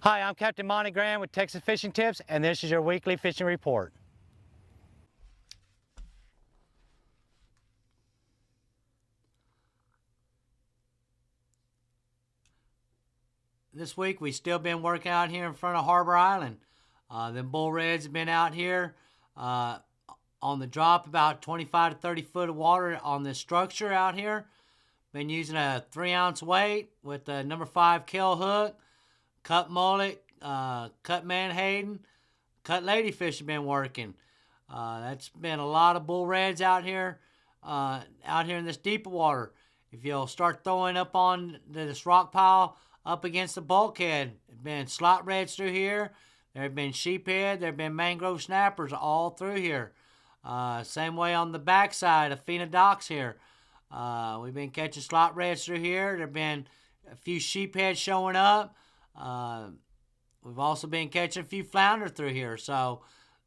Hi, I'm Captain Monte with Texas Fishing Tips, and this is your weekly fishing report. This week we still been working out here in front of Harbor Island. Them bull reds have been out here on the drop, about 25 to 30 foot of water on this structure out here. Been using a 3-ounce weight with a number 5 kill hook, cut mullet, cut menhaden, cut ladyfish have been working. That's been a lot of bull reds out here in this deeper water. If you'll start throwing up on this rock pile up against the bulkhead, there's been slot reds through here. There have been sheephead. There have been mangrove snappers all through here. Same way on the backside of Fina Docks here. We've been catching slot reds through here. There have been a few sheephead showing up. We've also been catching a few flounder through here. So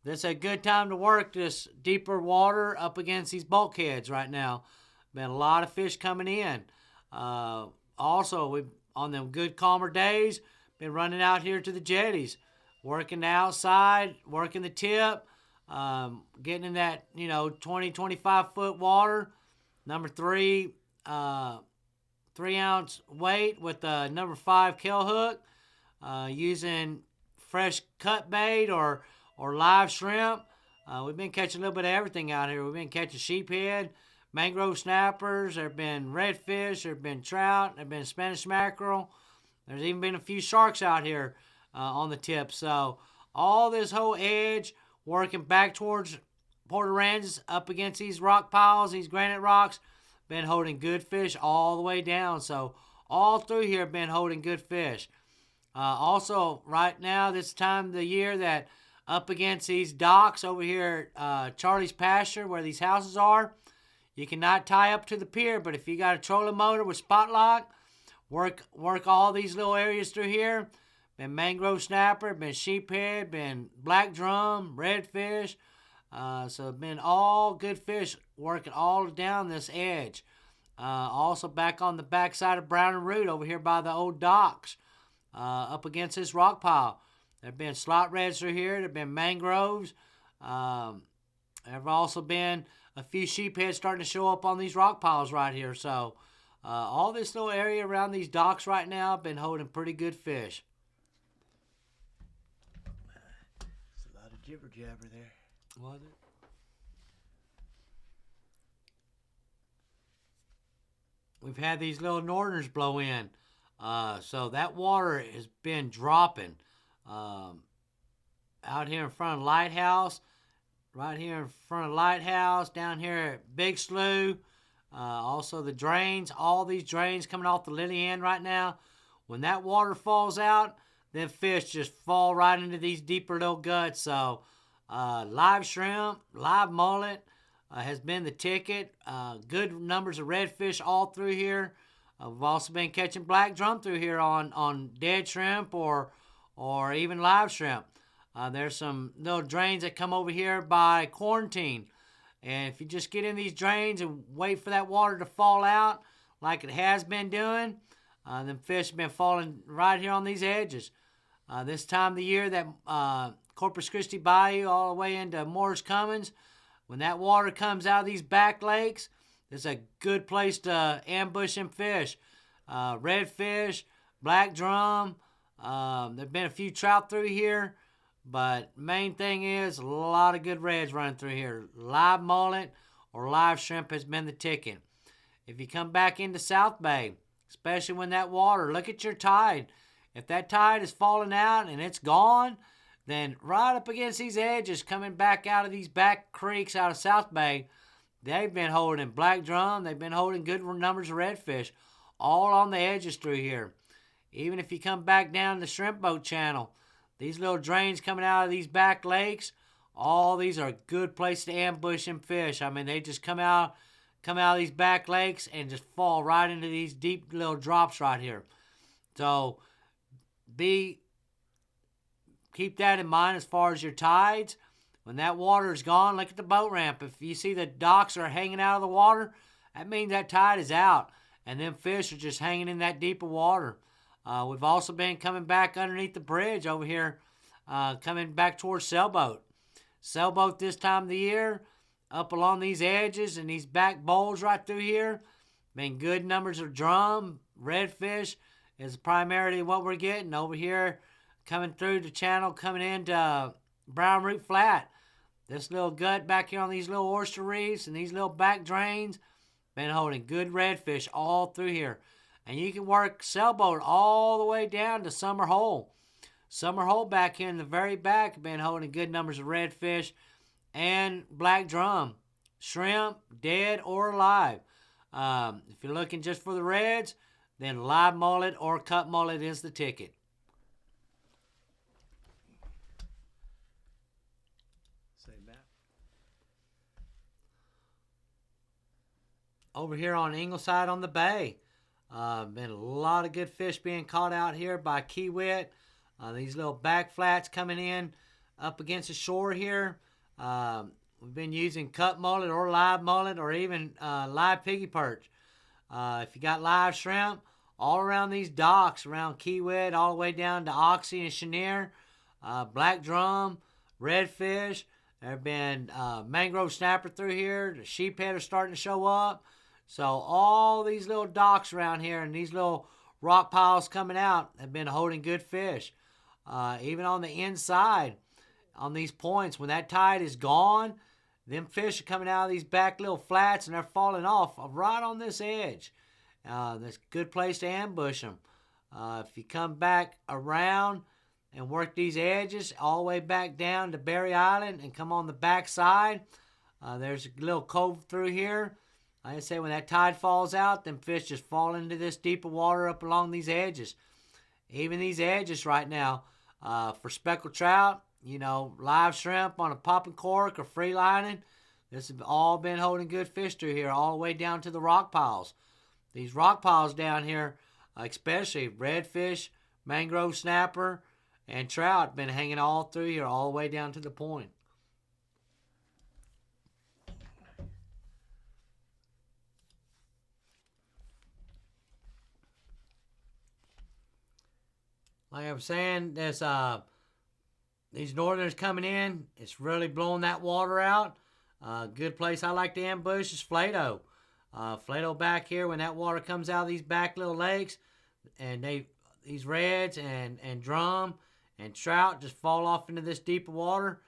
this is a good time to work this deeper water up against these bulkheads right now. Been a lot of fish coming in. Also, we've on them good calmer days, been running out here to the jetties, working the outside, working the tip, getting in that 20, 25 foot water. Number 3, 3-ounce weight with a number 5 kill hook, using fresh cut bait or live shrimp. We've been catching a little bit of everything out here. We've been catching sheephead, mangrove snappers. There have been redfish. There have been trout. There have been Spanish mackerel. There's even been a few sharks out here on the tip. So all this whole edge working back towards Port Aransas up against these rock piles, these granite rocks, been holding good fish all the way down. So all through here been holding good fish. Also, right now, this time of the year that up against these docks over here at Charlie's Pasture where these houses are, you cannot tie up to the pier, but if you got a trolling motor with spot lock, work all these little areas through here. Been mangrove snapper, been sheephead, been black drum, redfish. So been all good fish working all down this edge. Also back on the backside of Brown and Root over here by the old docks, up against this rock pile. There have been slot reds through here. There have been mangroves. There have also been a few sheepheads starting to show up on these rock piles right here. So all this little area around these docks right now have been holding pretty good fish. It's a lot of jibber jabber there. Was it? We've had these little northerners blow in. So that water has been dropping. Out here in front of Lighthouse, right here in front of Lighthouse, down here at Big Slough, also the drains, all these drains coming off the Lily End right now. When that water falls out, then fish just fall right into these deeper little guts. So live shrimp, live mullet has been the ticket. Good numbers of redfish all through here. We've also been catching black drum through here on dead shrimp or even live shrimp. There's some little drains that come over here by Quarantine. And if you just get in these drains and wait for that water to fall out like it has been doing, then fish have been falling right here on these edges. This time of the year, that Corpus Christi Bayou all the way into Moore's Cummins, when that water comes out of these back lakes, it's a good place to ambush them fish. Redfish, black drum. There've been a few trout through here, but main thing is a lot of good reds running through here. Live mullet or live shrimp has been the ticket. If you come back into South Bay, especially when that water, look at your tide. If that tide is falling out and it's gone, then right up against these edges coming back out of these back creeks out of South Bay, they've been holding black drum. They've been holding good numbers of redfish all on the edges through here. Even if you come back down the shrimp boat channel, these little drains coming out of these back lakes, all these are a good place to ambush them fish. I mean, they just come out of these back lakes and just fall right into these deep little drops right here. So keep that in mind as far as your tides. When that water is gone, look at the boat ramp. If you see the docks are hanging out of the water, that means that tide is out. And them fish are just hanging in that deeper water. We've also been coming back underneath the bridge over here, coming back towards sailboat. Sailboat this time of the year, up along these edges and these back bowls right through here. Been good numbers of drum, redfish is primarily what we're getting over here, coming through the channel, coming into Brown Root Flat. This little gut back here on these little oyster reefs and these little back drains, been holding good redfish all through here. And you can work sailboat all the way down to Summer Hole. Summer Hole back here in the very back, been holding good numbers of redfish and black drum, shrimp, dead or alive. If you're looking just for the reds, then live mullet or cut mullet is the ticket. Say, Matt. Over here on Ingleside on the bay, been a lot of good fish being caught out here by kiwit. These little back flats coming in up against the shore here. We've been using cut mullet or live mullet or even live piggy perch. If you got live shrimp, all around these docks, around kiwit, all the way down to Oxy and Chenier, black drum, redfish. There have been mangrove snapper through here. The sheephead are starting to show up. So all these little docks around here and these little rock piles coming out have been holding good fish. Even on the inside, on these points, when that tide is gone, them fish are coming out of these back little flats and they're falling off right on this edge. That's a good place to ambush them. If you come back around and work these edges all the way back down to Berry Island and come on the back side, there's a little cove through here. Like I say, when that tide falls out, them fish just fall into this deeper water up along these edges. Even these edges right now, for speckled trout, you know, live shrimp on a popping cork or free lining, this has all been holding good fish through here all the way down to the rock piles. These rock piles down here, especially redfish, mangrove snapper, and trout, been hanging all through here all the way down to the point. Like I was saying, there's these northerners coming in. It's really blowing that water out. Good place I like to ambush is Flato. Flato back here, when that water comes out of these back little lakes, and these reds and drum and trout just fall off into this deeper water.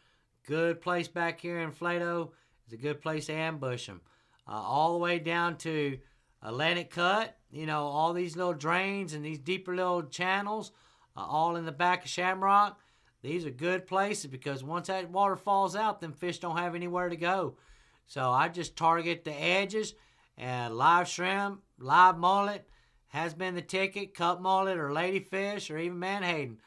Good place back here in Flato. It's a good place to ambush them. All the way down to Atlantic Cut, you know, all these little drains and these deeper little channels, all in the back of Shamrock. These are good places because once that water falls out, them fish don't have anywhere to go. So I just target the edges, and live shrimp, live mullet has been the ticket, cut mullet or ladyfish or even menhaden.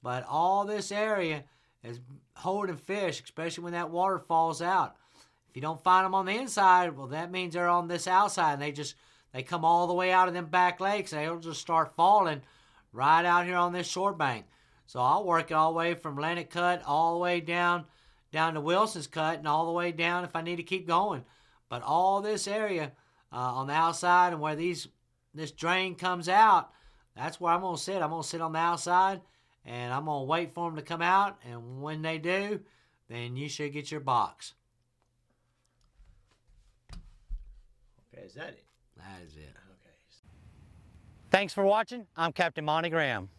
But all this area is holding fish, especially when that water falls out. If you don't find them on the inside, well, that means they're on this outside, and they come all the way out of them back lakes, and they'll just start falling right out here on this shore bank. So I'll work it all the way from Atlantic Cut all the way down to Wilson's Cut and all the way down if I need to keep going. But all this area on the outside and where this drain comes out, that's where I'm going to sit. I'm going to sit on the outside and I'm going to wait for them to come out. And when they do, then you should get your box. Okay, is that it? That is it. Okay. Thanks for watching. I'm Captain Monte Graham.